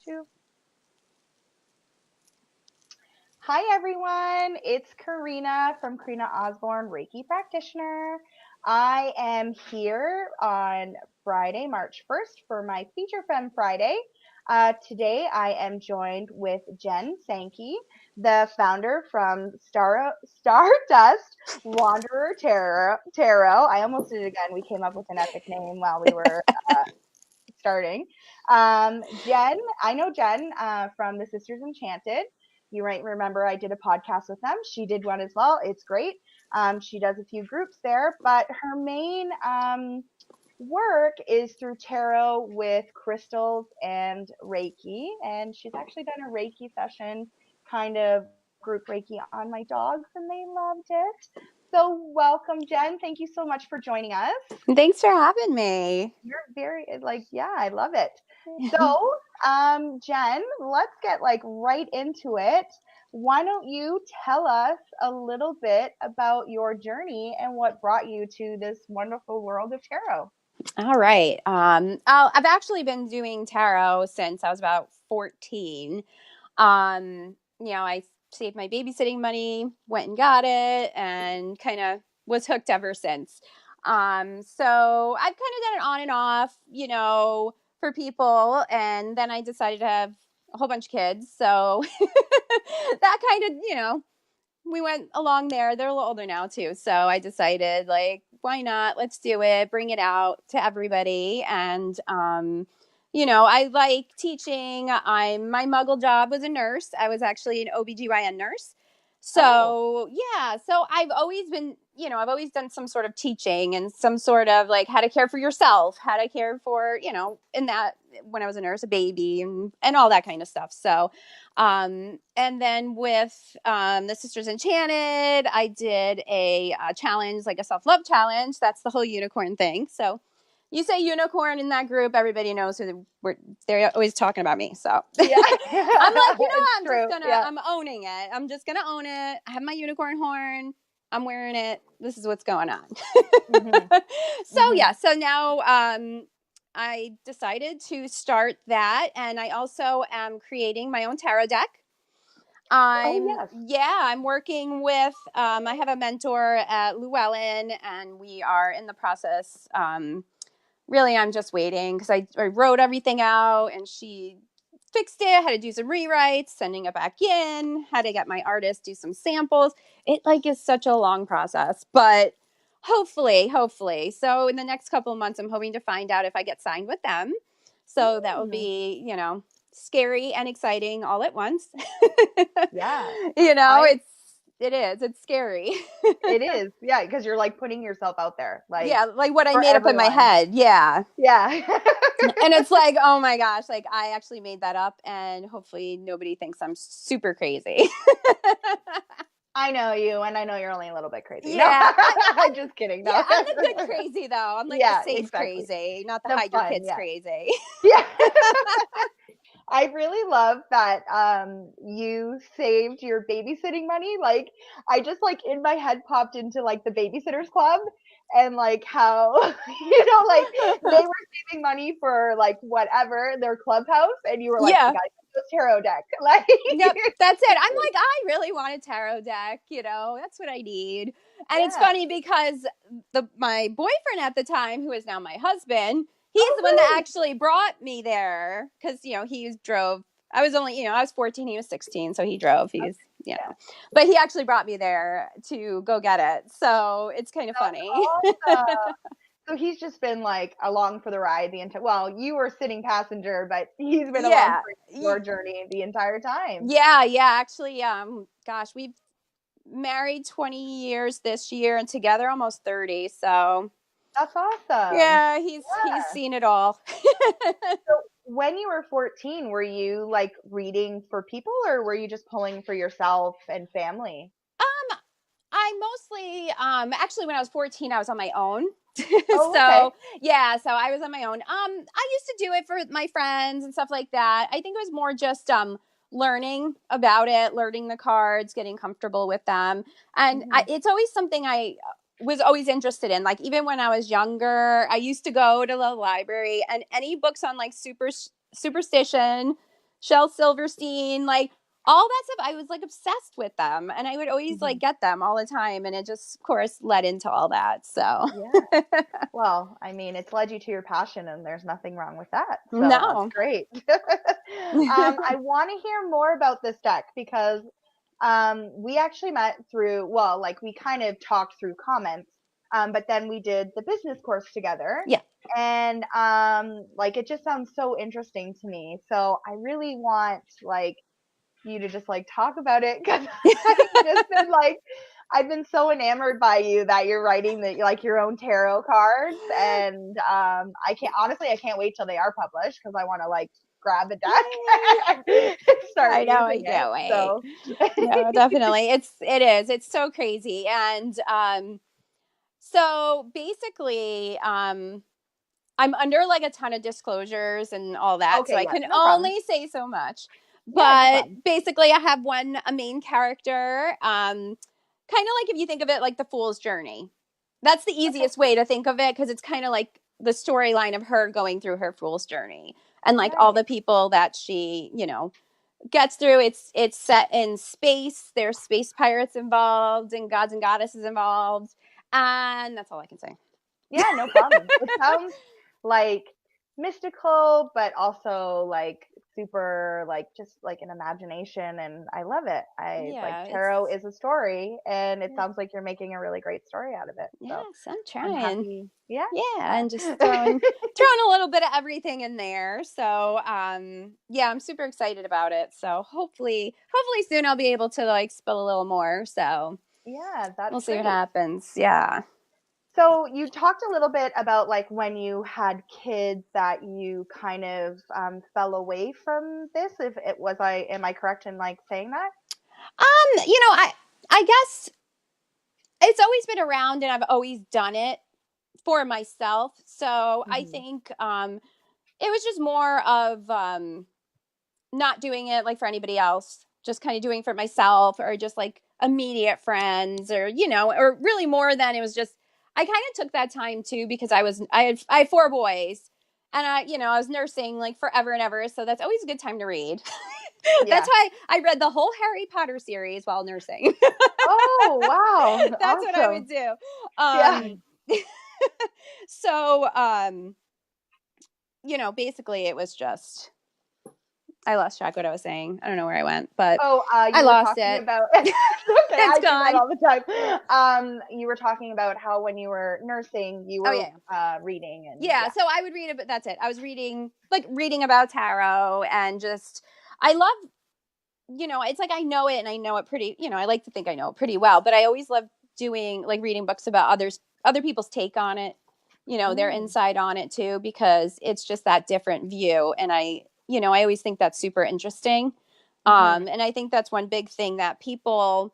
Two. Hi, everyone. It's Karina from Karina Osborne, Reiki practitioner. I am here on Friday, March 1st for my Feature Femme Friday. Today, I am joined with Jen Sankey, the founder from StarDust Wanderer Tarot. I almost did it again. We came up with an epic name while we were starting. Jen, I know Jen from the Sisters Enchanted. You might remember I did a podcast with them. She did one as well. It's great. She does a few groups there, but her main work is through tarot with crystals and Reiki. And she's actually done a Reiki session, kind of group Reiki on my dogs, and they loved it. So, welcome, Jen. Thank you so much for joining us. Thanks for having me. You're very yeah, I love it. So, Jen, let's get right into it. Why don't you tell us a little bit about your journey and what brought you to this wonderful world of tarot? All right. I've actually been doing tarot since I was about 14. I saved my babysitting money, went and got it, and kind of was hooked ever since. So I've kind of done it on and off, for people. And then I decided to have a whole bunch of kids. So that kind of, we went along there. They're a little older now too. So I decided why not? Let's do it. Bring it out to everybody. And, I like teaching. My muggle job was a nurse. I was actually an OBGYN nurse. So, yeah. So I've always been, I've always done some sort of teaching and some sort of how to care for yourself, how to care for, in that when I was a nurse, a baby and all that kind of stuff. So, and then with the Sisters Enchanted, I did a challenge, like a self-love challenge. That's the whole unicorn thing. So you say unicorn in that group, everybody knows they're always talking about me. So Yeah. I'm like, Yeah. I'm owning it. I'm just going to own it. I have my unicorn horn. I'm wearing it. This is what's going on. Mm-hmm. So yeah, so now I decided to start that, and I also am creating my own tarot deck. I'm working with I have a mentor at Llewellyn, and we are in the process. Really, I'm just waiting because I wrote everything out, and she fixed it, had to do some rewrites, sending it back in, had to get my artist do some samples. It is such a long process, but hopefully. So in the next couple of months, I'm hoping to find out if I get signed with them. So that will be, scary and exciting all at once. Yeah. It's scary. It is. Yeah, because you're putting yourself out there. Like what I made everyone. up in my head. Yeah. Yeah. And it's oh my gosh, I actually made that up, and hopefully nobody thinks I'm super crazy. I know you, and I know you're only a little bit crazy. Yeah. No, I'm just kidding. No. Yeah, I'm the good crazy, though. I'm the safe exactly. crazy, not the hide your kids crazy. Yeah. I really love that you saved your babysitting money. I just in my head popped into the babysitters club and how they were saving money for whatever their clubhouse, and you were yeah. You guys, tarot deck. Yep, that's it. I'm I really want a tarot deck. That's what I need. And it's funny because my boyfriend at the time, who is now my husband, he's the one that actually brought me there because, he drove. I was only, I was 14, he was 16, so he drove. He's, but he actually brought me there to go get it. So it's kind of funny. Awesome. So he's just been along for the ride the entire. Well, you were sitting passenger, but he's been along for your journey the entire time. Yeah. Actually, gosh, we've married 20 years this year, and together almost 30. So that's awesome. Yeah, he's seen it all. So when you were 14, were you reading for people, or were you just pulling for yourself and family? I mostly actually when I was 14, I was on my own. Okay. So I was on my own. I used to do it for my friends and stuff like that. I think it was more just learning about it, learning the cards, getting comfortable with them. And it's always something I was always interested in. Even when I was younger, I used to go to the library, and any books on superstition, Shel Silverstein, like all that stuff. I was like obsessed with them, and I would always like get them all the time, and it just, of course, led into all that. So Yeah. Well, I mean, it's led you to your passion, and there's nothing wrong with that. So that's no, great. I want to hear more about this deck because we actually met through, well, like we kind of talked through comments, but then we did the business course together. yeah. And like it just sounds so interesting to me. So I really want like you to just like talk about it because I've just been like I've been so enamored by you that you're writing the like your own tarot cards, and I can't wait till they are published because I want to like grab a deck and start I know, I using it. can't wait. So No, definitely. It's so crazy. And so basically, I'm under like a ton of disclosures and all that, so okay, I yeah, can no problem. only say so much. Yeah, no But problem. basically, I have a main character, kind of like if you think of it like the Fool's Journey. That's the Okay, easiest way to think of it because it's kind of like the storyline of her going through her Fool's Journey and like all nice. the people that she, gets through. It's set in space. There's space pirates involved and gods and goddesses involved, and that's all I can say. Yeah, no problem. It sounds like mystical, but also like super like just like an imagination, and I love it. I like Yeah, it's tarot is a story, and it sounds like you're making a really great story out of it. So yes, I'm I'm trying. happy. Yeah, Yeah, and just yeah. throwing a little bit of everything in there. So, yeah, I'm super excited about it. So hopefully soon I'll be able to like spill a little more. So Yeah, we'll that's see what great. happens. Yeah. So you talked a little bit about like when you had kids that you kind of fell away from this. If it was, am I correct in like saying that? I guess it's always been around and I've always done it for myself. So I Hmm. think it was just more of not doing it like for anybody else, just kind of doing it for myself or just like immediate friends or or really more than it was just I kind of took that time too because I had four boys and I was nursing like forever and ever, so that's always a good time to read. That's Yeah. why I read the whole Harry Potter series while nursing. Oh, wow. That's what I Awesome. would do. Yeah. So basically it was just I lost track what I was saying. I don't know where I went, but Oh, I you were lost talking it. about, okay, It's I do that gone. all the time. You were talking about how when you were nursing, you Oh were yeah. reading and Yeah, yeah. so I would read it, but that's it. I was reading about tarot and just I love, it's like I know it and I know it pretty, I like to think I know it pretty well, but I always love doing like reading books about other people's take on it, their Mm, insight on it too, because it's just that different view. And I always think that's super interesting. mm-hmm. And I think that's one big thing that people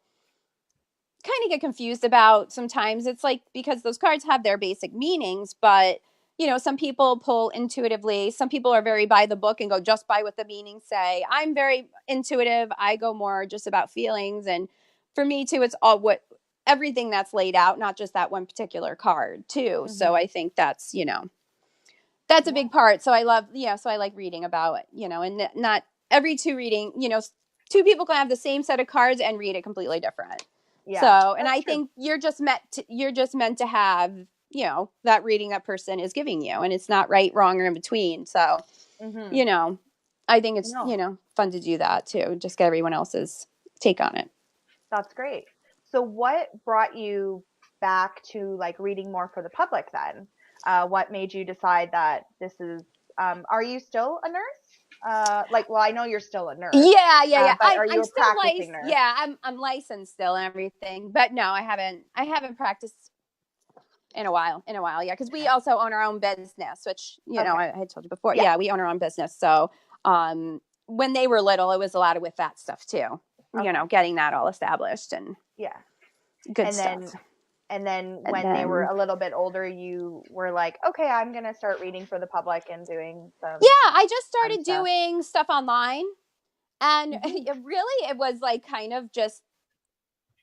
kind of get confused about sometimes. It's like because those cards have their basic meanings, but some people pull intuitively. Some people are very by the book and go just by what the meanings say. I'm very intuitive. I go more just about feelings, and for me too, it's all what everything that's laid out, not just that one particular card too. So Mm-hmm. I think that's a Yeah. big part. So I love, so I like reading about it, and not every two people can have the same set of cards and read it completely different. Yeah. So, and That's I true. think you're just meant to have, that reading that person is giving you, and it's not right, wrong, or in between. So, Mm-hmm. you know, I think it's, No, fun to do that too. Just get everyone else's take on it. that's great. So what brought you back to like reading more for the public then? What made you decide that this is, are you still a nurse? Like, well, I know you're still a nurse, Yeah, yeah, yeah. but are you I'm a still practicing licensed. nurse? Yeah, I'm licensed still and everything. But no, I haven't practiced in a while. In a while, yeah, because we also own our own business, which Okay. I had told you before. Yeah. Yeah, we own our own business. So, when they were little, it was a lot of with that stuff too. Okay. Getting that all established and Yeah. good And stuff. then And when they were then a little bit older, you were like, okay, I'm gonna start reading for the public and doing some yeah, I just fun started stuff. doing stuff online, and Hmm. it was like kind of just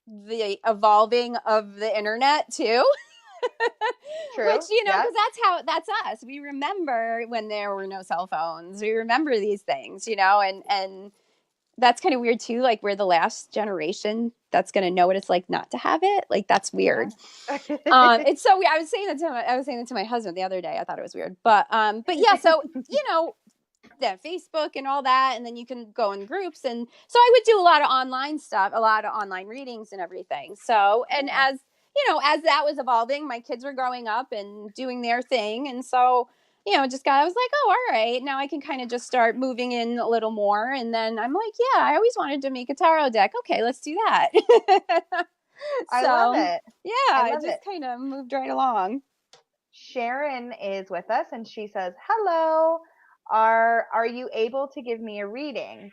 the evolving of the internet too. Which, True. Yeah. because that's us. We remember when there were no cell phones. We remember these things, and that's kind of weird too. Like we're the last generation that's going to know what it's like not to have it. Like that's weird. Yeah. It's so weird. I was saying that to my husband the other day. I thought it was weird, but yeah. So that Facebook and all that, and then you can go in groups, and so I would do a lot of online stuff, a lot of online readings and everything. So, and Yeah. as that was evolving, my kids were growing up and doing their thing, and so I was like, oh, all right, now I can kind of just start moving in a little more, and then I'm like, yeah, I always wanted to make a tarot deck. Okay, let's do that. I love So it. I yeah, it love it. just kind of moved right along. Sharon is with us and she says, "Hello. Are you able to give me a reading?"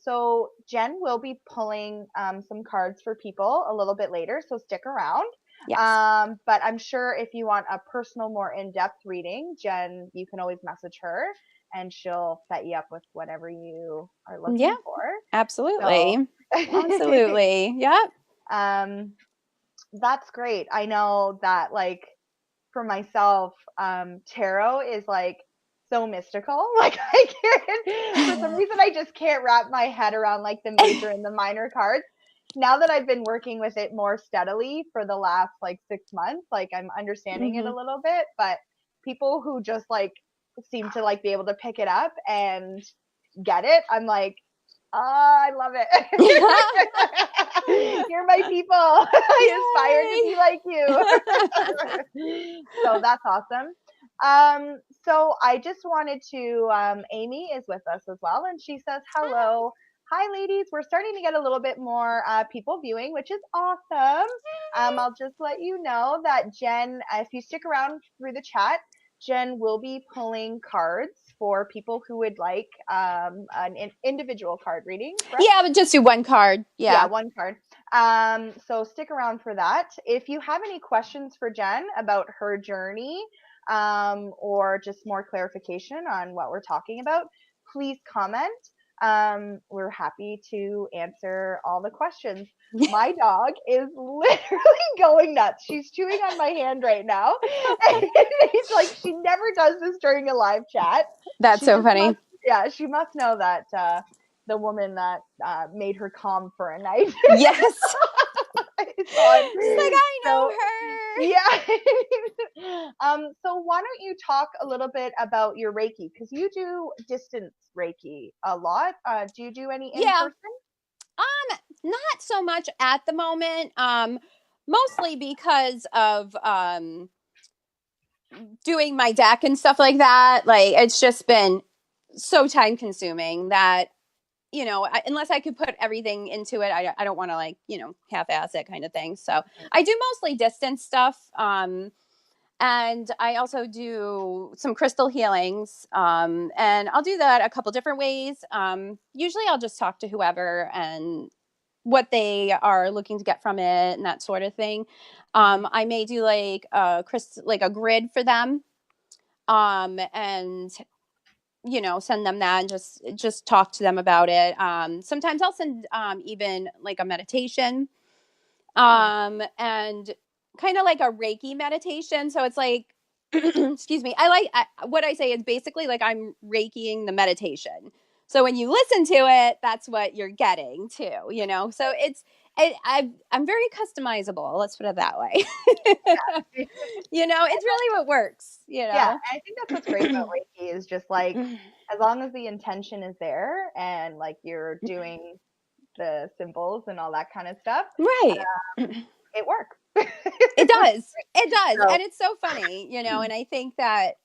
So Jen will be pulling some cards for people a little bit later, so stick around. Yes. But I'm sure if you want a personal, more in-depth reading, Jen, you can always message her and she'll set you up with whatever you are Yeah, looking for. So absolutely. Absolutely. Yep. um, that's great. I know that like for myself, tarot is like so mystical. Like I can't, for some reason, I just can't wrap my head around like the major and the minor cards. Now that I've been working with it more steadily for the last like 6 months, like I'm understanding it Hmm. a little bit. But people who just like seem to like be able to pick it up and get it, I'm like, oh, I love it. You're my people. I aspire to Yay. be like you. So that's awesome. So I just wanted to, Amy is with us as well, and she says, hello. Hi, ladies. We're starting to get a little bit more people viewing, which is awesome. I'll just let you know that Jen, if you stick around through the chat, Jen will be pulling cards for people who would like an individual card reading, correct? Yeah, but just do one card. Yeah, Yeah. one card. So stick around for that. If you have any questions for Jen about her journey, or just more clarification on what we're talking about, please comment. We're happy to answer all the questions. My dog is literally going nuts. She's chewing on my hand right now. And it's like she never does this during a live chat. That's She so just funny. must, yeah, she must know that the woman that made her calm for a night Yes. is on. She's like, I know So her. yeah. So why don't you talk a little bit about your Reiki? Because you do distance Reiki a lot. Do you do any in Yeah. person? Not so much at the moment. Mostly because of doing my deck and stuff like that. Like it's just been so time consuming that unless I could put everything into it, I don't want to like, half-ass it kind of thing. So I do mostly distance stuff. And I also do some crystal healings. And I'll do that a couple different ways. Usually I'll just talk to whoever and what they are looking to get from it and that sort of thing. I may do like a grid for them. And send them that and just talk to them about it. Sometimes I'll send even like a meditation, Hmm. and kind of like a Reiki meditation. So it's like, excuse me, what I say is basically like I'm Reikiing the meditation. So when you listen to it, that's what you're getting too. So I'm very customizable. Let's put it that way. It's really what works. Yeah, I think that's what's great about Reiki is just like Right. as long as the intention is there and like you're doing the symbols and all that kind of stuff, it works. It does. It does. So And it's so funny, and I think that,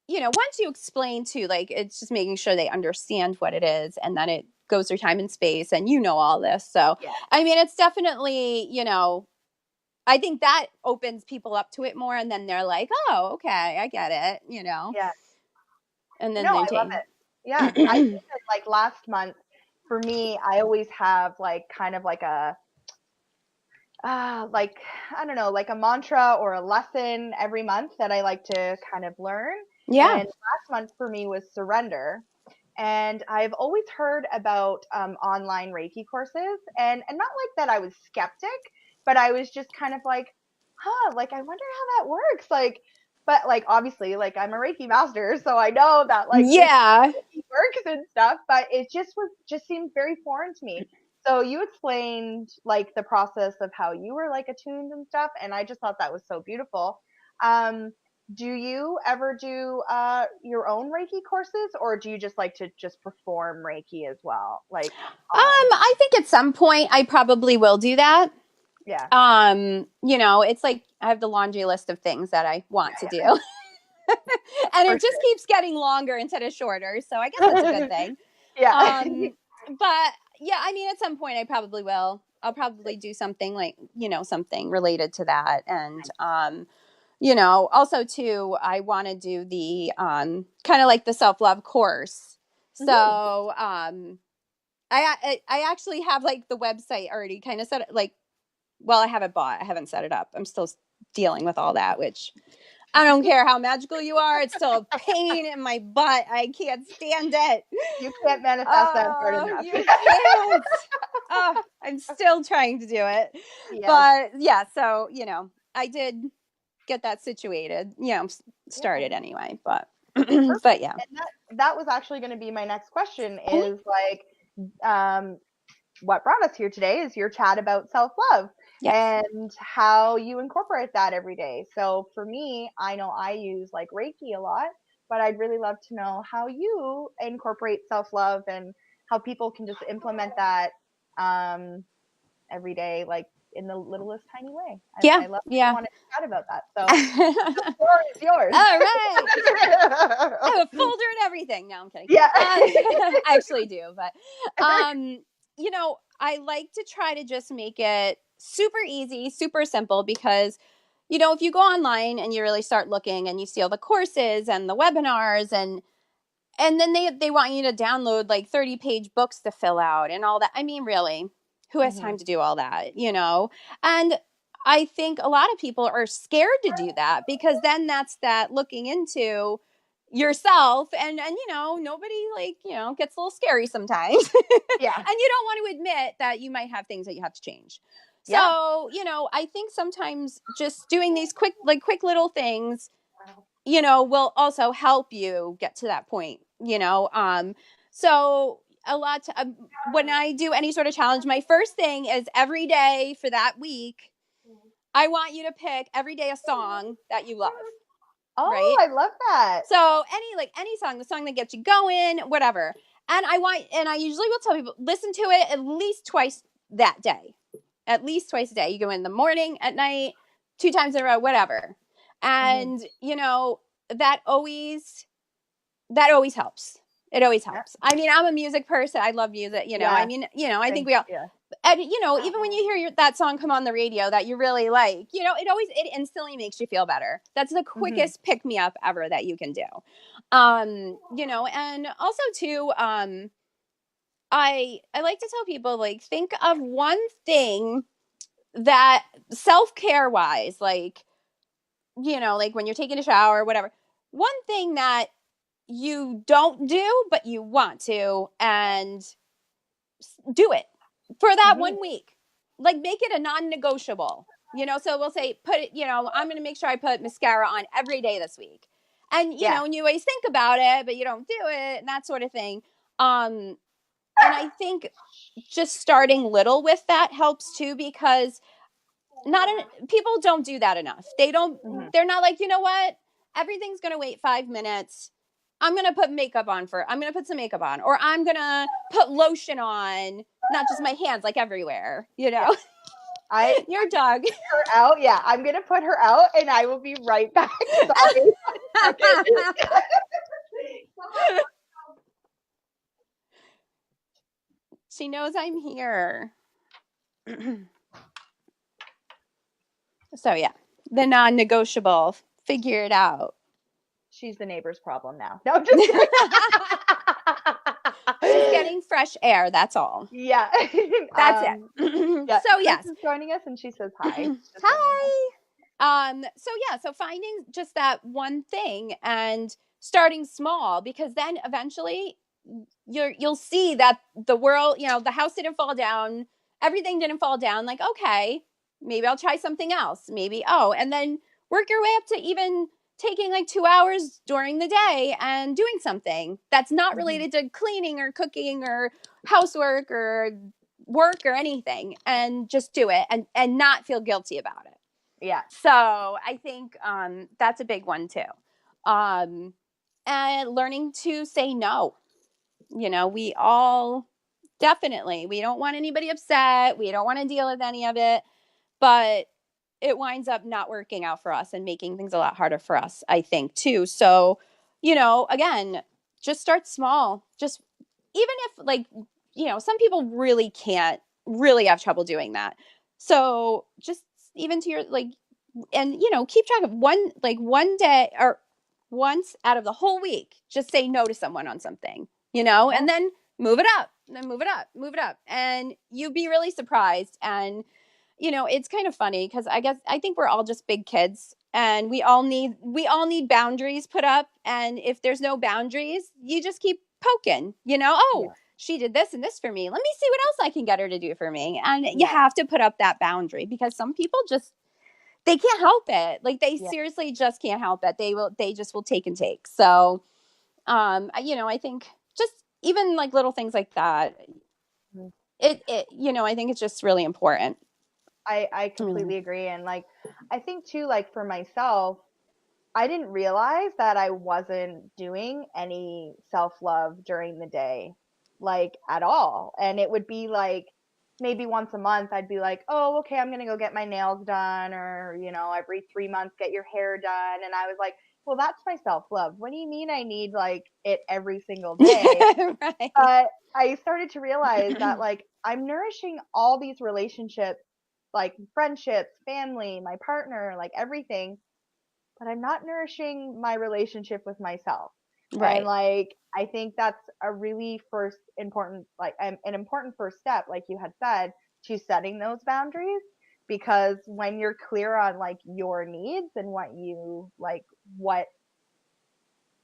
once you explain to, like, it's just making sure they understand what it is and that it goes through time and space and all this. So, yeah, I mean, it's definitely, I think that opens people up to it more. And then they're like, oh, okay, I get it. yeah. And then No, they I love take. it. Yeah, I think that like last month for me, I always have like kind of like a like I don't know, like a mantra or a lesson every month that I like to kind of learn. Yeah. And last month for me was surrender. And I've always heard about online Reiki courses, and not like that I was skeptic, but I was just kind of like, like I wonder how that works. Like, but like obviously, like I'm a Reiki master, so I know that like this Yeah. works and stuff, but it just seemed very foreign to me. So you explained like the process of how you were like attuned and stuff, and I just thought that was so beautiful. Um, do you ever do your own Reiki courses, or do you just like to just perform Reiki as well? Like, I think at some point I probably will do that. yeah, It's like I have the laundry list of things that I want to do. And for it just keeps getting longer instead of shorter. So I guess that's a good sure. thing. Yeah. But yeah, I mean, at some point I probably will. I'll probably do something like, something related to that. And, also too, I want to do the kind of like the self-love course. Mhm. So I actually have like the website already kind of set like, well, I have it bought. I haven't set it up. I'm still dealing with all that, which I don't care how magical you are. It's still a pain in my butt. I can't stand it. You can't manifest that hard Oh, enough. you can't. Oh, I'm still trying to do it. Yes. But yeah, so, I did get that situated, Yeah. started anyway, but but Perfect. yeah. And that was actually going to be my next question Mhm. is like um what brought us here today is your chat about self-love Yes. and how you incorporate that every day. So for me, I know I use like Reiki a lot, but I'd really love to know how you incorporate self-love and how people can just implement that um every day, like in the littlest tiny way. Yeah. I love that you Yeah. want to chat about that. All So the floor is yours. right. I have a folder and everything. No, I'm kidding. Yeah. I actually do, but I like to try to just make it super easy, super simple because if you go online and you really start looking and you see all the courses and the webinars and then they want you to download like 30-page books to fill out and all that. I mean, really, who has Hmm. time to do all that, And I think a lot of people are scared to do that because then that's that looking into yourself and nobody gets a little scary sometimes. Yeah. And you don't want to admit that you might have things that you have to change. Yeah. So, I think sometimes just doing these quick little things will also help you get to that point, so a lot when I do any sort of challenge, my first thing is every day for that week, I want you to pick every day a song that you love, Oh, right? I love that. So any song, the song that gets you going, whatever. And I usually will tell people, listen to it at least twice that day. At least twice a day. You go in the morning, at night, 2 times in a row, whatever. Hmm. And that always helps. It always Yeah. helps. I mean, I'm a music person. I love music, I Yeah. mean, I think Thank we all, you. and even when you hear that song come on the radio that you really like, it instantly makes you feel better. That's the Hmm. quickest pick me up ever that you can do. And also too, I like to tell people, like, think of one thing that self-care wise, like, like when you're taking a shower or whatever, one thing that you don't do but you want to, and do it for that Hmm. 1 week. Like, make it a non-negotiable. So we'll say, put it, I'm going to make sure I put mascara on every day this week. And Yeah. and you always think about it but you don't do it, and that sort of thing. um and I think just starting little with that helps too, because people don't do that enough. Hmm. They're not like, what, everything's gonna wait 5 minutes. I'm gonna put some makeup on, or I'm gonna put lotion on, not just my hands, like everywhere. Yeah. I Your dog. her out. Yeah, I'm gonna put her out, and I will be right back. Sorry. 1 second. She knows I'm here. So yeah, the non-negotiable, figure it out. She's the neighbor's problem now. No, I'm just kidding. She's getting fresh air, that's all. Yeah. That's it. Yeah. So Chris yes. is joining us, and she says hi. Just so you know. Hi. So yeah, so finding just that one thing and starting small, because then eventually you'll see that the world, the house didn't fall down, everything didn't fall down. Like, okay, maybe I'll try something else. Maybe, oh, and then work your way up to even taking like 2 hours during the day and doing something that's not Mhm. related to cleaning or cooking or housework or work or anything, and just do it and not feel guilty about it. Yeah. So I think that's a big one too. And learning to say no. We all definitely, we don't want anybody upset. We don't want to deal with any of it, but it winds up not working out for us and making things a lot harder for us, I think, too. So, again, just start small. Just even if, like, some people really have trouble doing that. So just even to your, like, and, keep track of one day or once out of the whole week, just say no to someone on something, Yeah. and then move it up, move it up. And you'd be really surprised. And, it's kind of funny because I think we're all just big kids, and we all need boundaries put up. And if there's no boundaries, you just keep poking, oh, Yeah. she did this and this for me. Let me see what else I can get her to do for me. And you Yeah. have to put up that boundary, because some people just, they can't help it. Like, they Yeah. seriously just can't help it. They just will take and take. So, I think just even like little things like that, Mhm. I think it's just really important. I Really. completely agree. And like, I think too, like for myself, I didn't realize that I wasn't doing any self-love during the day, like at all. And it would be like maybe once a month, I'd be like, oh, okay, I'm going to go get my nails done, or, every 3 months, get your hair done. And I was like, well, that's my self-love. What do you mean I need like it every single day? Yeah, right. But I started to realize that like I'm nourishing all these relationships, like friendships, family, my partner, like everything, but I'm not nourishing my relationship with myself. And Right. like, I think that's a really first important, like an important first step, like you had said, to setting those boundaries. Because when you're clear on like your needs and what you like, what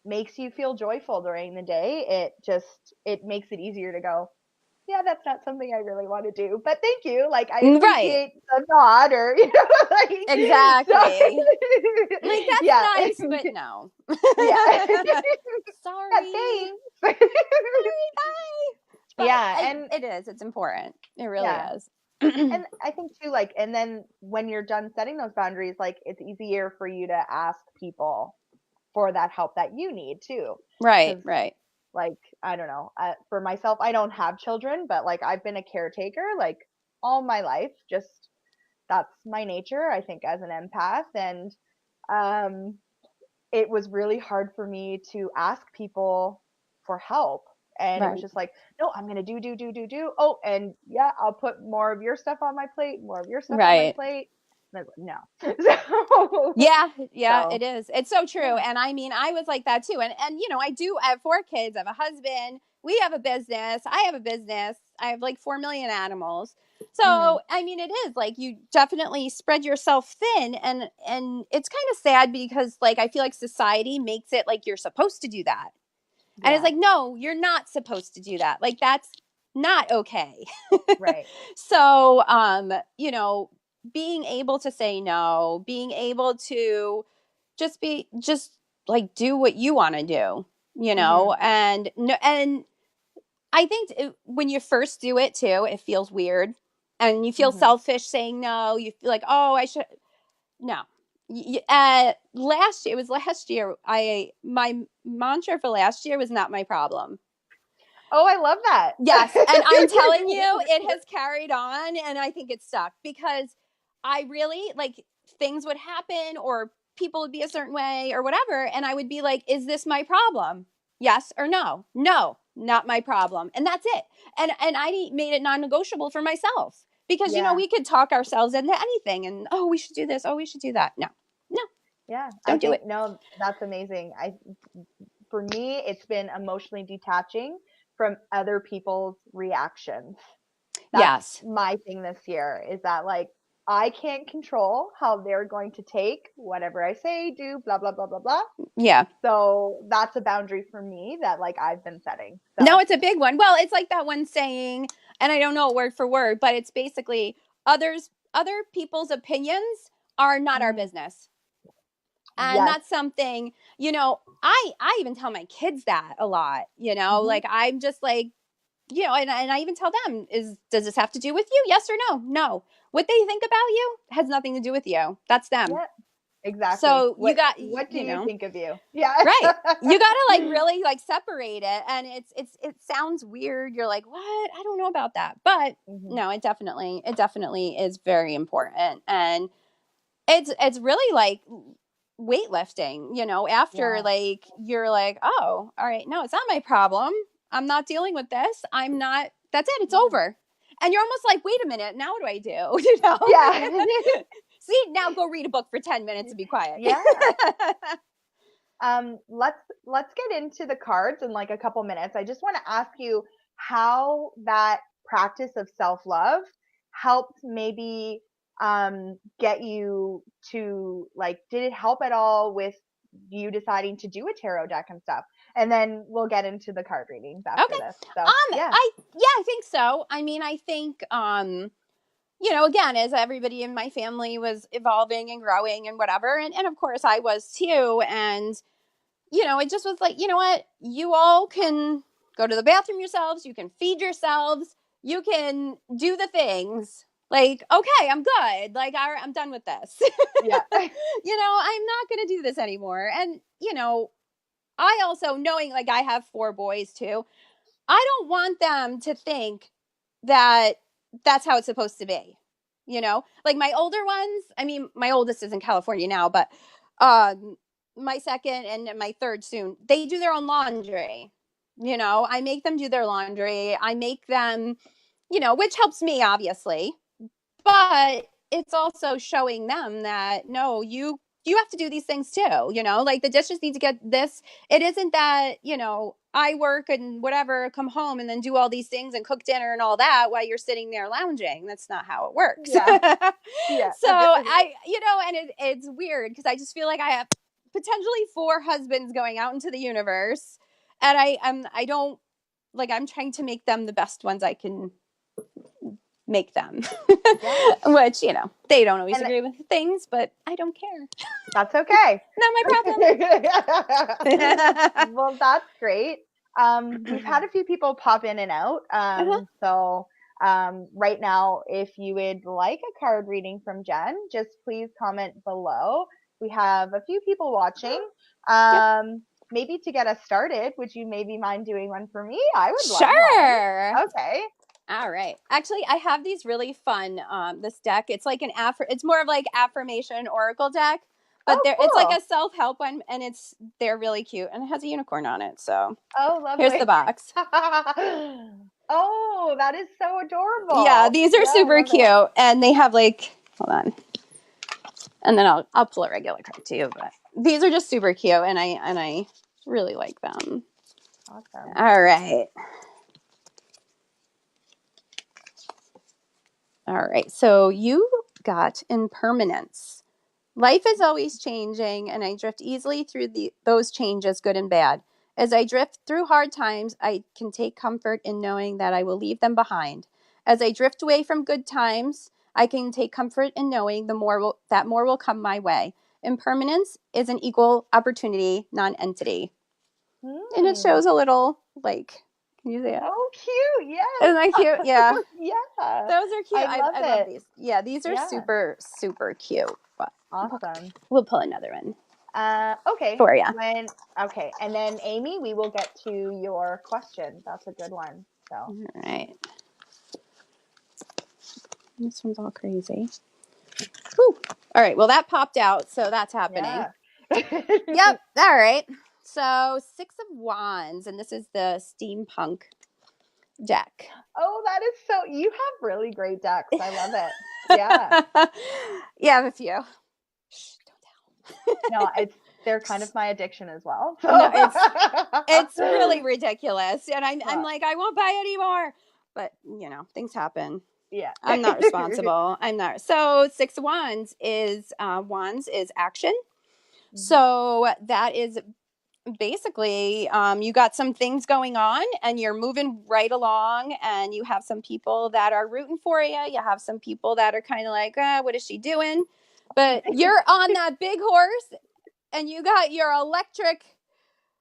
makes you feel joyful during the day, it makes it easier to go, yeah, that's not something I really want to do, but thank you. Like, I Right. appreciate the nod, or, like, so, Exactly. Like, yeah, that's nice, but no. yeah, yeah, Sorry. thanks. Sorry, bye. But Yeah, and it is. It's important. It really yeah, is. and I think too, like, and then when you're done setting those boundaries, like, it's easier for you to ask people for that help that you need too. Right, Because, right. like, I don't know, for myself, I don't have children, but like, I've been a caretaker like all my life. Just that's my nature, I think, as an empath. And um, it was really hard for me to ask people for help. And it was Right. just like, no, I'm gonna do. Oh, and yeah, I'll put more of your stuff on my plate, more of your stuff on my Right. plate. And I was like, no. Yeah, yeah, it So is. It's so true. yeah. And I mean, I was like that too. And I have 4 kids, I have a husband, we have a business, I have a business, I have like 4 million animals. Hmm. So, I mean, it is like you definitely spread yourself thin, and it's kind of sad because like I feel like society makes it like you're supposed to do that. And it's Yeah. like, no, you're not supposed to do that. Like, that's not okay. Right. So, being able to say no, being able to just like do what you want to do, Hmm. and no, and I think when you first do it too, it feels weird, and you feel Hmm. selfish saying no. You feel like, oh, I should, no. It was last year. My mantra for last year was not my problem. Oh, I love that. Yes. And I'm telling you, it has carried on, and I think it's stuck because I really like, things would happen or people would be a certain way or whatever. And I would be like, is this my problem? Yes or no? No, not my problem. And that's it. And I made it non-negotiable for myself because, Yeah. we could talk ourselves into anything and, oh, we should do this. Oh, we should do that. No, no, Yeah. I don't do think, it. no, that's amazing. For me, it's been emotionally detaching from other people's reactions. That's Yes. my thing this year, is that like I can't control how they're going to take whatever I say, do, blah, blah, blah, blah, blah. Yeah. So that's a boundary for me that like I've been setting. No, So, it's a big one. Well, it's like that one saying, and I don't know it word for word, but it's basically other people's opinions are not our business. And Yes. that's something, you know, I even tell my kids that a lot, you know, like I'm just like, you know, and I even tell them, does this have to do with you? Yes or no? No. What they think about you has nothing to do with you. That's them. Yeah, exactly. So What do you you know, think of you? Yeah. right. You got to like really like separate it. And it sounds weird. You're like, what? I don't know about that. But no, it definitely is very important. And it's really like weightlifting, you know, after like, you're like, oh, all right, no, it's not my problem. I'm not dealing with this. That's it. It's over. And you're almost like, wait a minute. Now what do I do? You know? Yeah. See, now go read a book for 10 minutes and be quiet. Yeah. Let's get into the cards in like a couple minutes. I just want to ask you how that practice of self-love helped maybe get you to like, did it help at all with you deciding to do a tarot deck and stuff? And then we'll get into the card readings after this. So yeah. I think so. I mean, I think you know, again, as everybody in my family was evolving and growing and whatever, and of course I was too, and you know, it just was like, you know what, you all can go to the bathroom yourselves, you can feed yourselves, you can do the things. Like, okay, I'm good. Like, I'm done with this. Yeah. You know, I'm not going to do this anymore. And, you know, I also, knowing like I have 4 boys too, I don't want them to think that that's how it's supposed to be. You know, like my older ones, I mean, my oldest is in California now, but my second and my third soon, they do their own laundry. You know, I make them do their laundry. I make them, you know, which helps me obviously, but it's also showing them that no, you have to do these things too, you know, like the dishes need to get this. It isn't that, you know, I work and whatever, come home and then do all these things and cook dinner and all that while you're sitting there lounging. That's not how it works. Yeah. Yeah. So I, you know, and it's weird because I just feel like I have potentially 4 husbands going out into the universe, and I don't, like, I'm trying to make them the best ones I can make them. Yes. Which, you know, they don't always agree with things, but I don't care. That's okay. Not my problem. Well, that's great. We've had a few people pop in and out. So right now, if you would like a card reading from Jen, just please comment below. We have a few people watching. Maybe to get us started, would you maybe mind doing one for me? I would love one. Okay. All right. Actually, I have these really fun, this deck. It's like it's more of like affirmation oracle deck, but cool. It's like a self-help one, and they're really cute, and it has a unicorn on it. So lovely. Here's the box. Oh, that is so adorable. Yeah, these are super cute, and they have like, hold on, and then I'll pull a regular card too, but these are just super cute, and I really like them. Awesome. All right. All right, so you got impermanence. Life is always changing, and I drift easily through those changes, good and bad. As I drift through hard times, I can take comfort in knowing that I will leave them behind. As I drift away from good times, I can take comfort in knowing that more will come my way. Impermanence is an equal opportunity non-entity. And it shows a little, like, can you see it? Oh, cute. Yeah. Isn't that cute? Yeah. Yeah. Those are cute. I love these. Yeah, these are super, super cute. But awesome. We'll pull another one. Okay. For you. Okay. And then, Amy, we will get to your question. That's a good one. So. All right. This one's all crazy. Whew. All right. Well, that popped out, so that's happening. Yeah. Yep. All right. So 6 of Wands, and this is the steampunk deck. Oh, that is so. You have really great decks. I love it. Yeah. Yeah, I have a few. Shh, don't tell. No, they're kind of my addiction as well. So. No, it's really ridiculous, and I'm like, I won't buy any more, but you know, things happen. Yeah. I'm not responsible. I'm not. So 6 of Wands is action. Mm-hmm. So that is basically, you got some things going on and you're moving right along, and you have some people that are rooting for you. You have some people that are kind of like, what is she doing? But you're on that big horse and you got your electric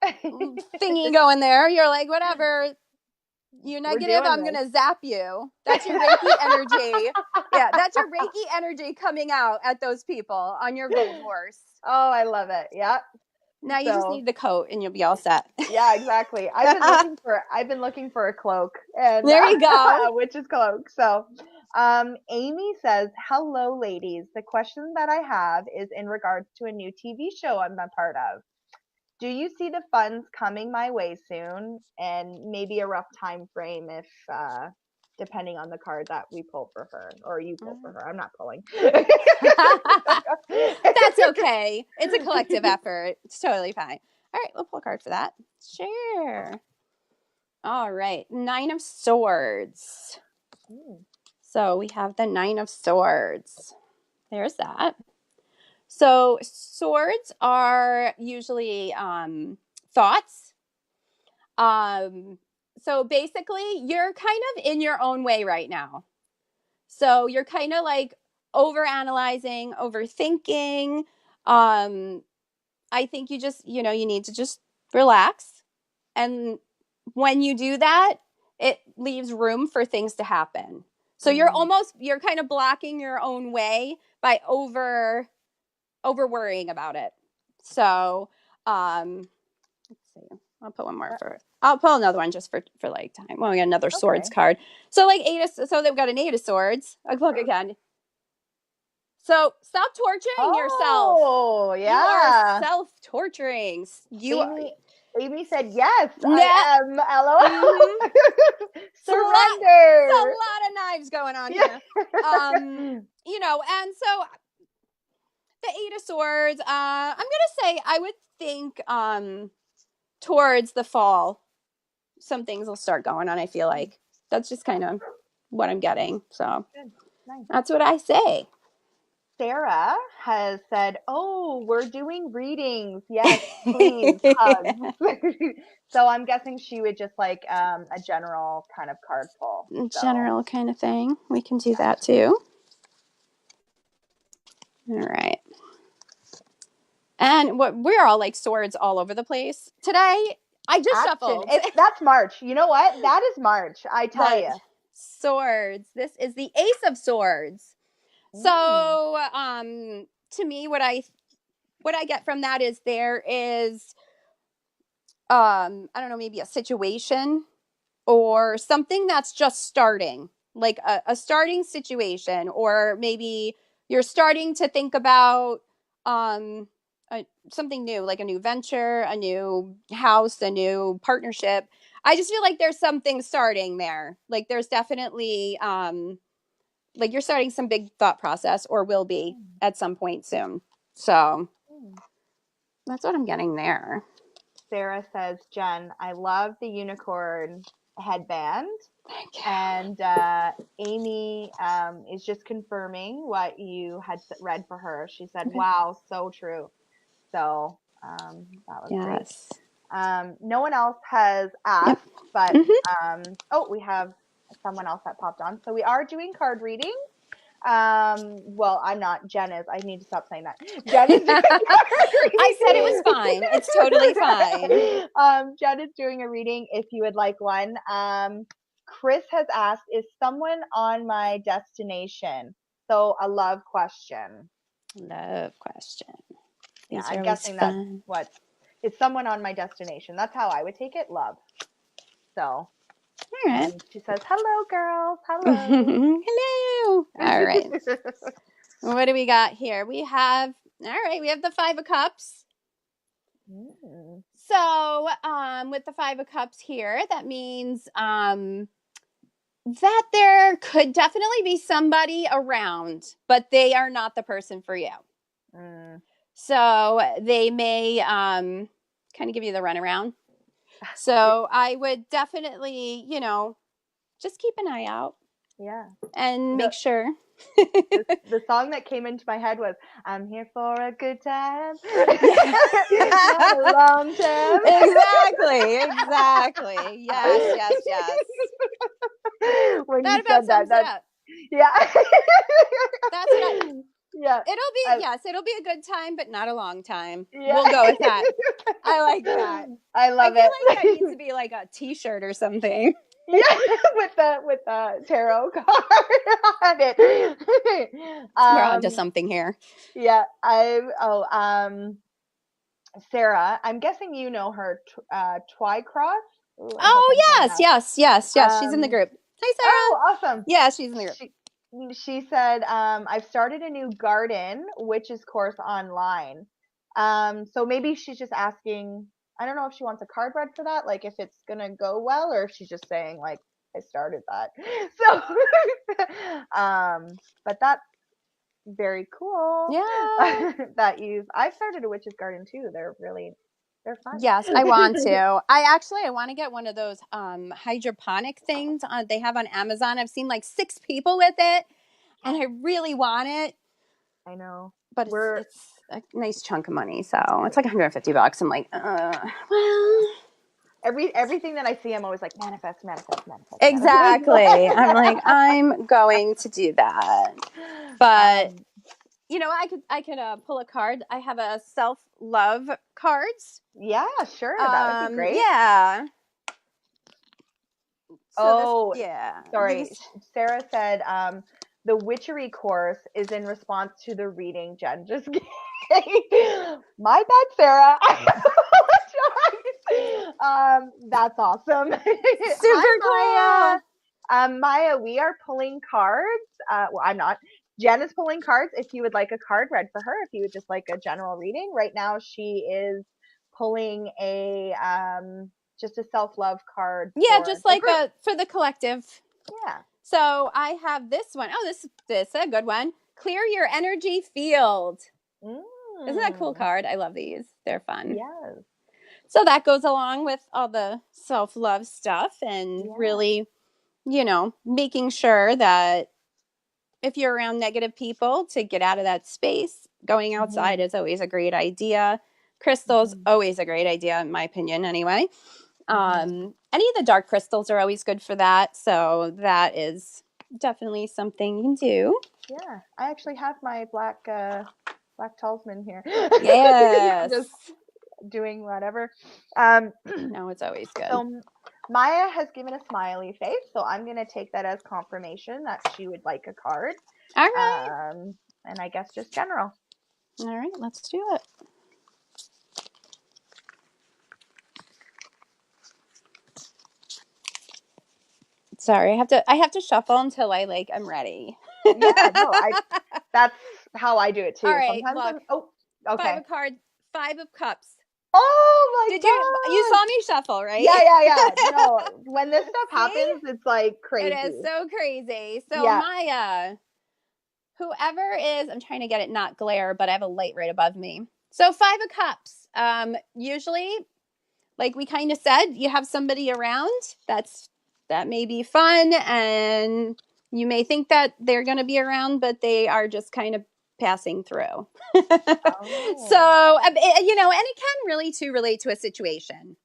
thingy going there. You're like, whatever. You're negative, I'm going to zap you. That's your Reiki energy. Yeah, that's your Reiki energy coming out at those people on your gold horse. Oh, I love it. Yep. Now you just need the coat and you'll be all set. Yeah, exactly. I've been looking for a cloak, and there you go. witch's cloak. So, Amy says, "Hello, ladies. The question that I have is in regards to a new TV show I'm a part of. Do you see the funds coming my way soon, and maybe a rough time frame if depending on the card that we pull for her, or you pull for her. I'm not pulling." That's okay. It's a collective effort. It's totally fine. All right, we'll pull a card for that. Sure. All right, 9 of Swords. So we have the 9 of Swords. There's that. So swords are usually thoughts. So basically, you're kind of in your own way right now. So you're kind of like overanalyzing, overthinking. I think you just, you need to just relax. And when you do that, it leaves room for things to happen. So you're kind of blocking your own way by over worrying about it. So, let's see. I'll put one more I'll pull another one just for like time. Well, we got another swords card. So like so they've got an 8 of swords. I'll look again. So stop torturing yourself. Oh, yeah. You are self-torturing. Amy said, yes, I am. LOL. Surrender. There's a lot of knives going on here. And so the 8 of Swords, I'm going to say I would think towards the fall, some things will start going on, I feel like. That's just kind of what I'm getting. So nice. That's what I say. Sarah has said, "Oh, we're doing readings. Yes, please, hugs." So I'm guessing she would just like a general kind of card pull. So. General kind of thing. We can do that too. All right. And we're all like swords all over the place today. I just shuffled. That's March. You know what? That is March. I tell you. Swords. This is the Ace of Swords. So, to me, what I get from that is there is, I don't know, maybe a situation or something that's just starting, like a starting situation, or maybe you're starting to think about, something new, like a new venture, a new house, a new partnership. I just feel like there's something starting there. Like there's definitely, like you're starting some big thought process, or will be at some point soon. So that's what I'm getting there. Sarah says, "Jen, I love the unicorn headband." And Amy is just confirming what you had read for her. She said, "Wow, so true." So that was great. No one else has asked, but we have someone else that popped on. So we are doing card readings. Well, I'm not. Jen is. I need to stop saying that. Jen is doing I said it was fine. It's totally fine. Jen is doing a reading if you would like one. Chris has asked, "Is someone on my destination?" So a love question. Love question. Yeah, I'm guessing that's what is someone on my destination. That's how I would take it. Love. So. All right. And she says, "Hello, girls. Hello." Hello. All right. What do we got here? We have the 5 of Cups. So, with the 5 of Cups here, that means that there could definitely be somebody around, but they are not the person for you. So they may kind of give you the runaround. So I would definitely, just keep an eye out. Yeah. And make sure The song that came into my head was "I'm here for a good time, Yeah. not a long time." Exactly. Yes. When That you about said that, sums it that up. yeah, That's what yeah, it'll be a good time, but not a long time. yeah. We'll go with that. I like that. I I love feel like that needs it. to be like a t-shirt or something. Yeah, with the tarot card on it. We're on to Um, something here. yeah, Sarah, I'm guessing you know her, Twycross. Ooh, I hope Oh, I'm saying that. yes. She's in the group. Hi, Oh, Sarah. awesome. Yeah, she's in the group. She said, I've started a new garden witches course online. So maybe she's just asking, I don't know if she wants a card read for that, like if it's gonna go well, or if she's just saying like I started that. So but that's very cool. Yeah. That I've started a witch's garden too. They're fun. Yes, I want to. I want to get one of those hydroponic things they have on Amazon. I've seen like 6 people with it, and I really want it, I know. but We're it's a nice chunk of money, so it's like $150. I'm like, well, everything that I see, I'm always like manifest. exactly. I'm like, I'm going to do that, but Um, I could pull a card. I have a self-love cards. yeah, sure, that would be great. Yeah. Oh, Yeah, sorry. these. Sarah said the witchery course is in response to the reading Jen just gave. My bad, Sarah. I apologize. That's awesome. Super Hi, cool. Maya. Maya, we are pulling cards. Well, I'm not. Jen is pulling cards. If you would like a card read for her, if you would just like a general reading, right now she is pulling a just a self-love card Yeah, for just the like group. for the collective. Yeah. So I have this one. Oh, this is a good one. Clear your energy field. Isn't that a cool Mm, card? I love these. They're fun. yes. So that goes along with all the self-love stuff and Yeah. really, making sure that if you're around negative people to get out of that space, going outside Hmm. is always a great idea. Crystals, Hmm. always a great idea, in my opinion, anyway. Hmm. Any of the dark crystals are always good for that. So that is definitely something you can do. Yeah. I actually have my black talisman here. Yes. Just doing whatever. No, it's always good. So Maya has given a smiley face, so I'm gonna take that as confirmation that she would like a card. All right. And I guess just general. All right, let's do it. Sorry, I have to shuffle until I'm ready. Yeah, no, that's how I do it All too. right, Sometimes look. I'm oh, 5 okay. of cards, 5 of cups. Oh Did you my saw gosh. me shuffle, right? Yeah. No, when this stuff See? happens, it's like It is crazy. so crazy. So Yeah. Maya, whoever is, I'm trying to get it not glare, but I have a light right above me. So 5 of cups. Usually, like we kind of said, you have somebody around that may be fun, and you may think that they're going to be around, but they are just kind of passing through. Oh. So, and it can really too relate to a situation.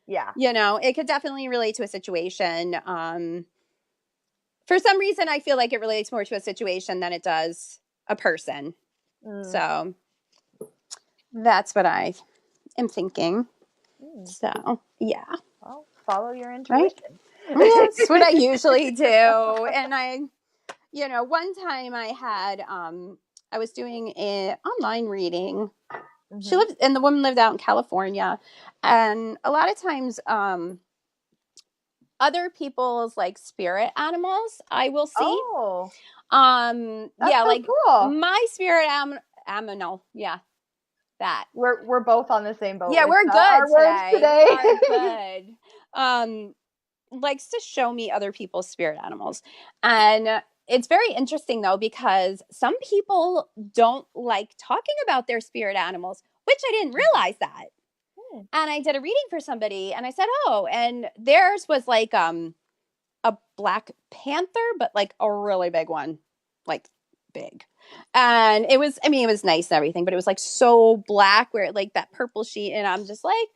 Yeah. It could definitely relate to a situation. For some reason, I feel like it relates more to a situation than it does a person. Mm. So that's what I am thinking. Mm. So, yeah. Well, follow your Right? intuition. That's what I usually do. And one time I was doing an online reading. Hmm. The woman lived out in California. And a lot of times, other people's like spirit animals I will see. Oh, that's Yeah, so like cool. my spirit aminal. Yeah, that. We're both on the same boat Yeah, with we're our good words today. We today. are good. Likes to show me other people's spirit animals. And it's very interesting though, because some people don't like talking about their spirit animals, which I didn't realize that. Hmm. And I did a reading for somebody and I said, oh, and theirs was like a black panther, but like a really big one. like big. And it was nice and everything, but it was like so black where like that purple sheet. And I'm just like,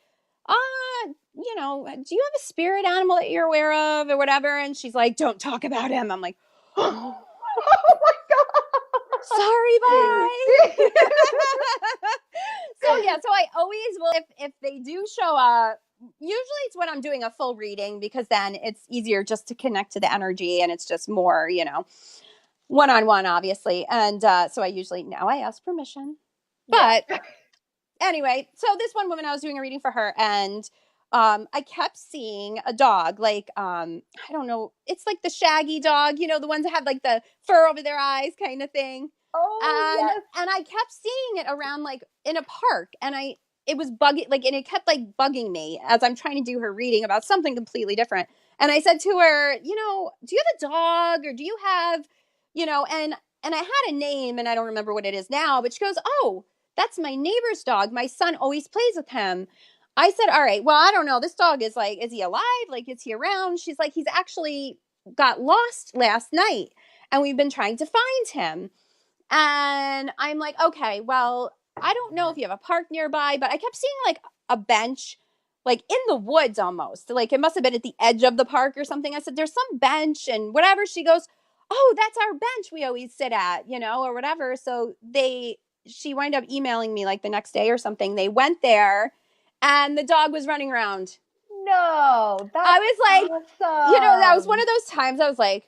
you know, do you have a spirit animal that you're aware of or whatever? And she's like, don't talk about him. I'm like, oh, Oh my sorry, bye. So yeah, so I always will if they do show up. Usually it's when I'm doing a full reading because then it's easier just to connect to the energy and it's just more, you know, one-on-one, obviously. And so I usually now I ask permission. But God. anyway, so this one woman I was doing a reading for her and I kept seeing a dog, like I don't know, it's like the shaggy dog, you know, the ones that have like the fur over their eyes kind of thing. Oh yes. And I kept seeing it around like in a park and it was bugging like and it kept like bugging me as I'm trying to do her reading about something completely different. And I said to her, you know, do you have a dog or do you have, you know, and I had a name and I don't remember what it is now, but she goes, "Oh, that's my neighbor's dog. My son always plays with him." I said, "All right, well, I don't know. This dog is like, is he alive? Like, is he around?" She's like, "He's actually got lost last night and we've been trying to find him." And I'm like, okay, well, I don't know if you have a park nearby, but I kept seeing like a bench, like in the woods almost. Like it must have been at the edge of the park or something. I said, there's some bench and whatever. She goes, "Oh, that's our bench we always sit at, you know, or whatever." So she wound up emailing me like the next day or something. They went there and the dog was running around. No, I that's was like, you know, that was one awesome. of those times I was like,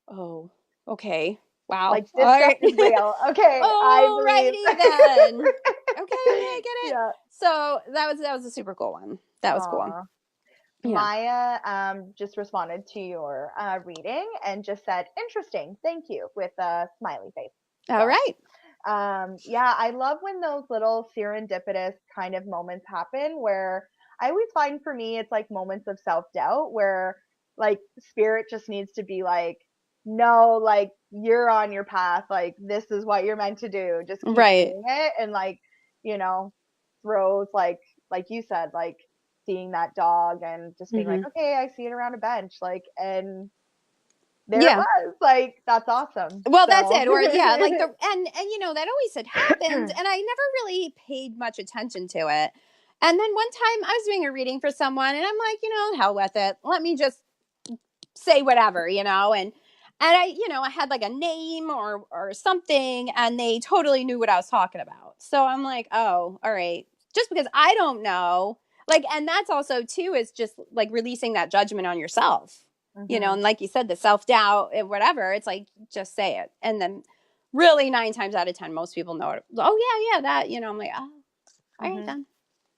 oh, okay. Wow. Like All this stuff right. is real. Okay, I believe. Alrighty then. Okay, I get it. Yeah. So that was a super cool one. That was cool. Aw. Yeah. Maya just responded to your reading and just said, "Interesting, thank you," with a smiley face. All So, right. yeah, I love when those little serendipitous kind of moments happen where I always find for me it's like moments of self-doubt where like spirit just needs to be like, no, like you're on your path, like this is what you're meant to do, just keep Right. doing it. And like, you know, throws like you said, like seeing that dog and just being like, Mm-hmm. okay, I see it around a bench, like, and there it Yeah. was, like that's awesome. Well, that's So it. Or yeah, like and you know, that always had happened and I never really paid much attention to it. And then one time I was doing a reading for someone and I'm like, you know, hell with it. Let me just say whatever, you know, and I, you know, I had like a name or something and they totally knew what I was talking about. So I'm like, "Oh, all right." Just because I don't know. Like and that's also too is just like releasing that judgment on yourself. You know, hmm and like you said the self-doubt and whatever, it's like just say it. And then really 9 times out of 10 most people know it. "Oh, yeah, yeah, that." You know, I'm like, "Oh, all right hmm then.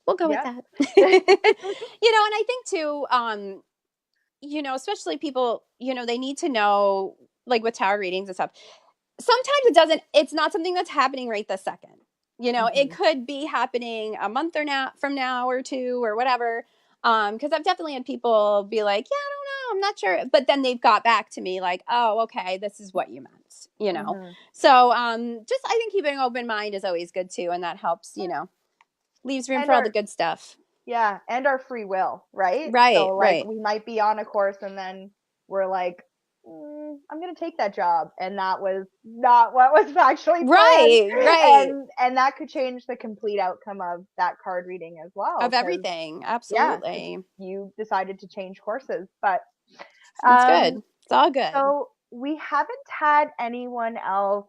We'll go with Yep. that." You know, and I think too you know, especially people, you know, they need to know, like with tarot readings and stuff. Sometimes it's not something that's happening right this second. You know, it hmm could be happening a month or now from now or two or whatever. Because I've definitely had people be like, "Yeah, I don't know, I'm not sure," but then they've got back to me like, "Oh, okay, this is what you meant," you know. hmm So, just I think keeping an open mind is always good too, and that helps, you know, leaves room And for all the our good stuff. yeah, and our free will, right? Right, So like right, we might be on a course and then we're like, I'm gonna take that job, and that was not what was actually planned, right, right. and that could change the complete outcome of that card reading as Of well, because everything, yeah, because absolutely. you decided to change courses. But It's um, good. It's all good. so we haven't had anyone else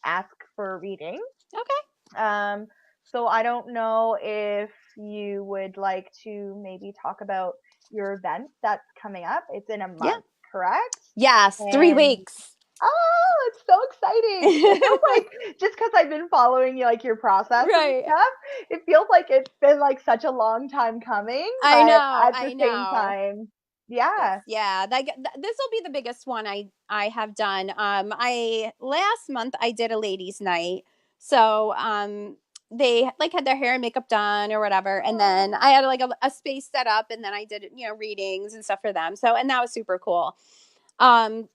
ask for reading. Okay. Um, so I don't know if you would like to maybe talk about your event that's coming up. It's in a Yeah. month, correct? Yes. Three And weeks. oh, it's so exciting. It feels like just because I've been following you, like your process and Right. stuff, it feels like it's been like such a long time coming, I but know. at the I same know. time, It's yeah. yeah. This will be the biggest one I have done. I last month I did a ladies' night, so they like had their hair and makeup done or whatever, and then Oh, I had like a space set up, and then I did you know readings and stuff for them. So and that was super cool.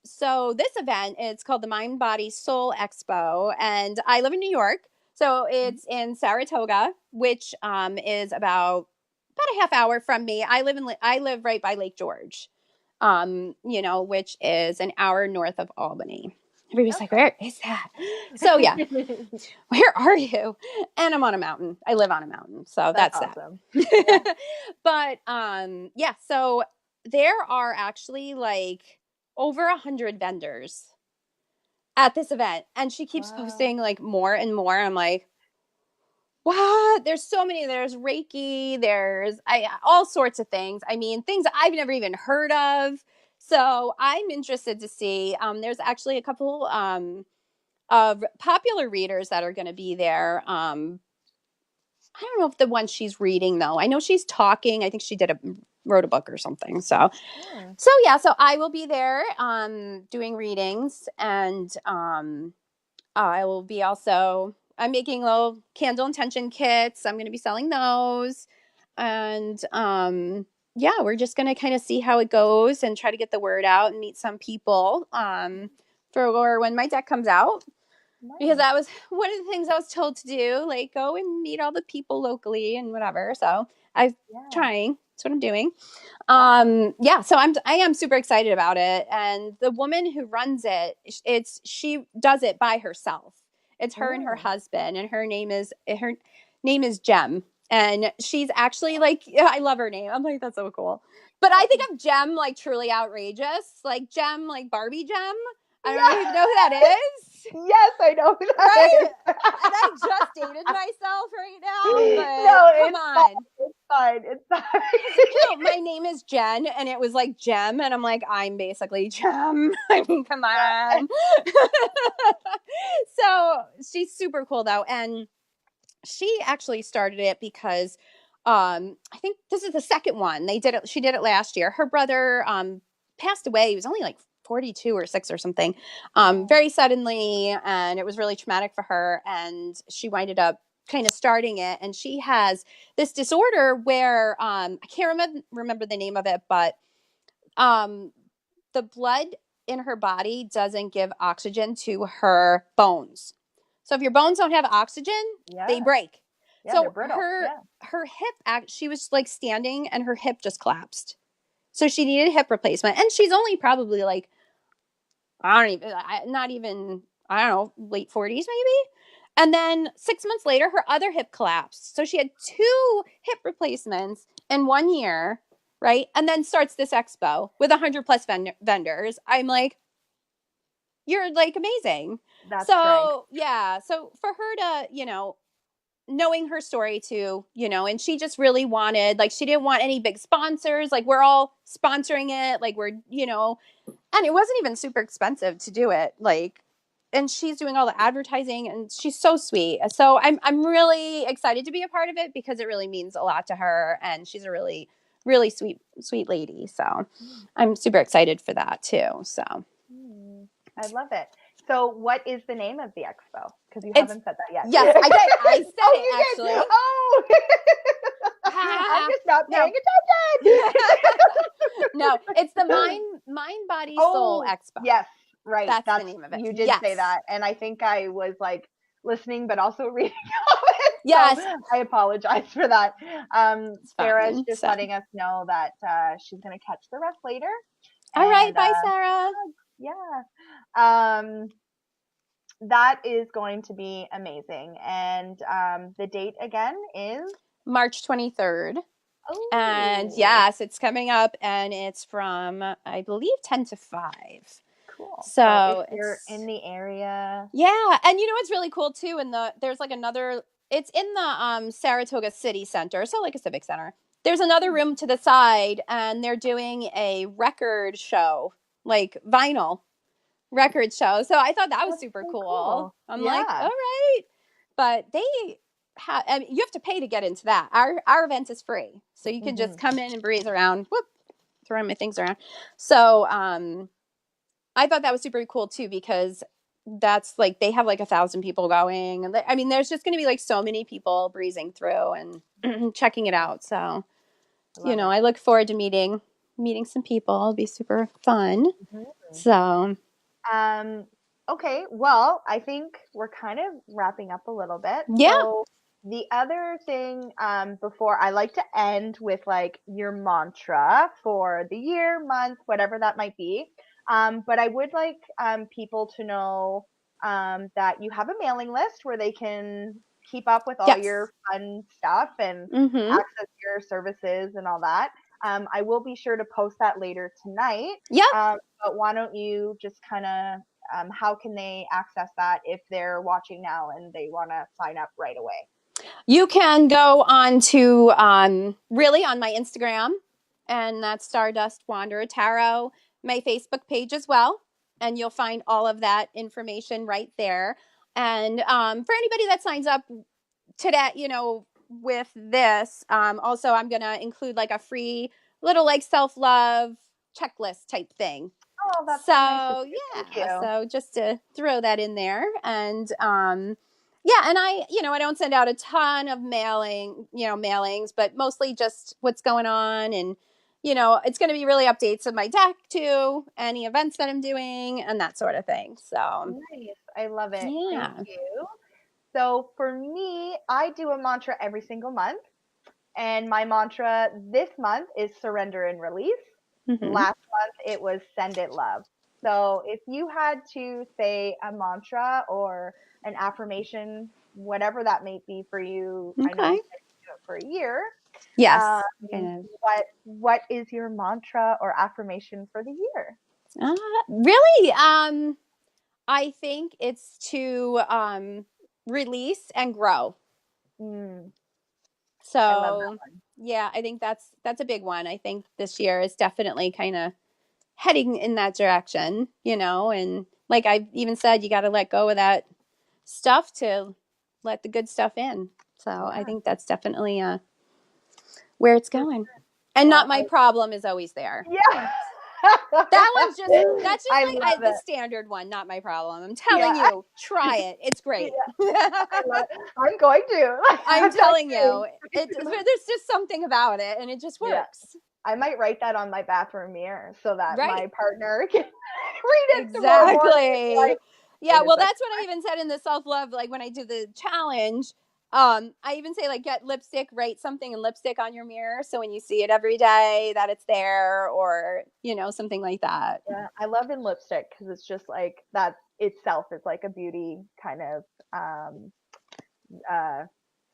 So this event it's called the Mind Body Soul Expo, and I live in New York, so it's in Saratoga, which is about a half hour from me. I live right by Lake George, you know, which is an hour north of Albany. Everybody's like, where is that? So yeah, where are you? And I'm on a mountain. I live on a mountain. So That's that's awesome. Yeah. that. But yeah, so there are actually like over 100 vendors at this event. And she keeps Wow. posting like more and more. I'm like, what? There's so many. There's Reiki, there's all sorts of things. I mean, things I've never even heard of. So I'm interested to see. There's actually a couple of popular readers that are going to be there. I don't know if the one she's reading though. I know she's talking. I think she wrote a book or something. Hmm. So yeah. So I will be there doing readings, and I will be also. I'm making little candle intention kits. I'm going to be selling those, and yeah, we're just going to kind of see how it goes and try to get the word out and meet some people for when my deck comes out, because Nice. that was one of the things I was told to do, like go and meet all the people locally and whatever. So I'm Yeah. trying. That's what I'm doing. Awesome. Yeah, so I am super excited about it. And the woman who runs it, she does it by herself. It's her and her Mm. husband, and her name is Jem. And she's actually like, I love her name. I'm like, that's so cool. But I think of Jem like truly outrageous, like Jem, like Barbie Jem. I don't know if you know who that Yeah. is. Yes, I know who that Right? is. And I just dated myself right now, No, but come it's fine. on. It's fine. It's fine. Because, my name is Jen, and it was like Gem, and I'm like, I'm basically Gem. I mean, come on. So she's super cool, though. And she actually started it because I think this is the second one. She did it last year. Her brother passed away. He was only like 42 or 6 or something, Oh. very suddenly, and it was really traumatic for her, and she winded up kind of starting it. And she has this disorder where I can't remember the name of it, but um the blood in her body doesn't give oxygen to her bones. So if your bones don't have oxygen, they Yeah. break. Yeah, they're So brittle. Yeah. her hip, she was like standing and her hip just collapsed. So she needed a hip replacement, and she's only probably like, not even, I don't know, late 40s maybe. And then 6 months later, her other hip collapsed. So she had 2 hip replacements in 1 year, right? And then starts this expo with 100 plus vendors. I'm like, you're like amazing. That's strength. So yeah, so for her to, knowing her story too, and she just really wanted, like, she didn't want any big sponsors. Like, we're all sponsoring it. Like, and it wasn't even super expensive to do it. Like, and she's doing all the advertising, and she's so sweet. So I'm really excited to be a part of it because it really means a lot to her, and she's a really, really sweet lady. So Mm. I'm super excited for that too. So Mm. I love it. So, what is the name of the expo? Because you it's haven't said that yet. yes, I did. I said Oh, it you did. actually. Oh, I'm just not No. paying attention. No, it's the Mind Body Soul Oh, Expo. yes, right. That's the That's name of it. you did say Yes. that, and I think I was like listening, but also reading comments. So Yes. I apologize for that. It's Sarah's fine. just So, letting us know that she's gonna catch the rest later, all right. and Bye, Sarah. yeah, um, that is going to be amazing. And the date again is March 23rd. And oh yes, it's coming up, and it's from, I believe, 10 to 5. cool. So if So you're in the area, yeah. And what's really cool too? There's like another, it's in the Saratoga City Center. So like a civic center. There's another room to the side, and they're doing a record show, like vinyl record show. So I thought that was that's super so cool. cool. I'm like, all Yeah. right. But I mean, you have to pay to get into that. Our event is free. So you can Hmm. just come in and breeze around, whoop, throwing my things around. So I thought that was super cool too, because that's like, they have like 1,000 people going. And I mean, there's just going to be like so many people breezing through and checking it out. So, I love it. I look forward to meeting some people. It'll be super fun. Mhm. So, Um, okay, well, I think we're kind of wrapping up a little bit. yeah. So the other thing, before I like to end with like your mantra for the year, month, whatever that might be. But I would like people to know that you have a mailing list where they can keep up with all Yes. your fun stuff and Mm-hmm. access your services and all that. I will be sure to post that later tonight. Yep. But why don't you just kind of, how can they access that if they're watching now and they want to sign up right away? You can go on to really on my Instagram, and that's StarDust Wanderer Tarot, my Facebook page as well, and you'll find all of that information right there. And for anybody that signs up today, with this, also I'm gonna include like a free little like self-love checklist type thing. Oh, that's so nice of So you. Thank yeah, you. so just to throw that in there. And yeah, and I don't send out a ton of mailings, but mostly just what's going on. And it's going to be really updates of my deck too, any events that I'm doing and that sort of thing. So Nice. I love it. Thank yeah. you. So for me, I do a mantra every single month. And my mantra this month is surrender and release. Mm-hmm. Last month it was send it love. So if you had to say a mantra or an affirmation, whatever that may be for you, I know you Okay. said you do it for a year. Yes. Um, Kind of. what is your mantra or affirmation for the year? Really? I think it's to release and grow. Mm, I love that So one. yeah, I think that's a big one. I think this year is definitely kind of heading in that direction, and like I even said, you got to let go of that stuff to let the good stuff in. So I Yeah, think that's definitely where it's for going. sure. And not Well, my problem is always there. yeah. That's just I like love the it. standard one, not my problem. I'm Yeah. telling you, try it. It's Yeah, great. I love it. I'm going to. I'm That's telling actually you, there's just something about it, and it just yeah. works. I might write that on my bathroom mirror so that Right. my partner can read it tomorrow morning. Exactly. Like, Yeah, wait a well, second. that's what I even said in the self-love, like when I do the challenge. I even say like get lipstick, write something in lipstick on your mirror so when you see it every day that it's there, or something like that. Yeah, I love in lipstick because it's just like that itself is like a beauty kind of um uh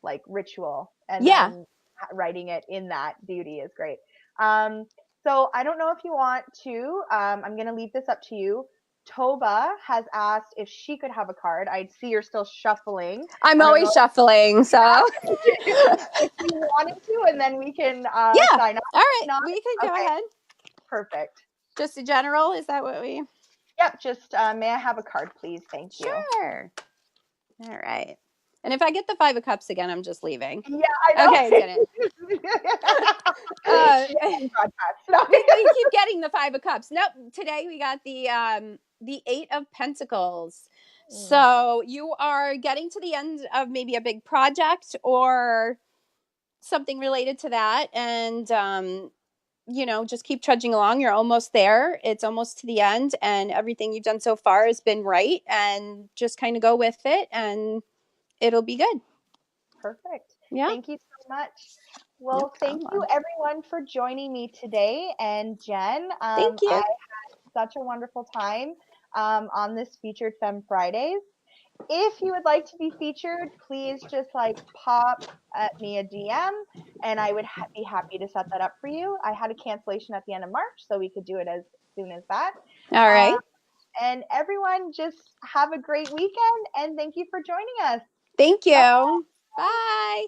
like ritual, and Yeah. then writing it in that beauty is great. Um, so I don't know if you want to. I'm gonna leave this up to you. Toba has asked if she could have a card. I see you're still shuffling. I'm I don't always know shuffling, so if you wanted to, and then we can yeah. sign up. All If right, not, we can go okay, ahead. perfect. Just a general, is that what we? Yep, just may I have a card, please? Thank you. Sure. All right. And if I get the 5 of Cups again, I'm just leaving. Yeah, I know. Okay, did it. She doesn't broadcast. No. We keep getting the 5 of Cups. Nope. Today we got the 8 of Pentacles. Mm, So you are getting to the end of maybe a big project or something related to that, and just keep trudging along. You're almost there. It's almost to the end, and everything you've done so far has been right. And just kind of go with it, and it'll be good. perfect. Yeah. Thank you so much. No Well, thank you problem. everyone for joining me today. And Jen, Thank you. I had such a wonderful time on this Featured Femme Fridays. If you would like to be featured, please just like pop at me a DM and I would be happy to set that up for you. I had a cancellation at the end of March, so we could do it as soon as that. All Um, right. and everyone, just have a great weekend and thank you for joining us. Thank Bye. you. Bye.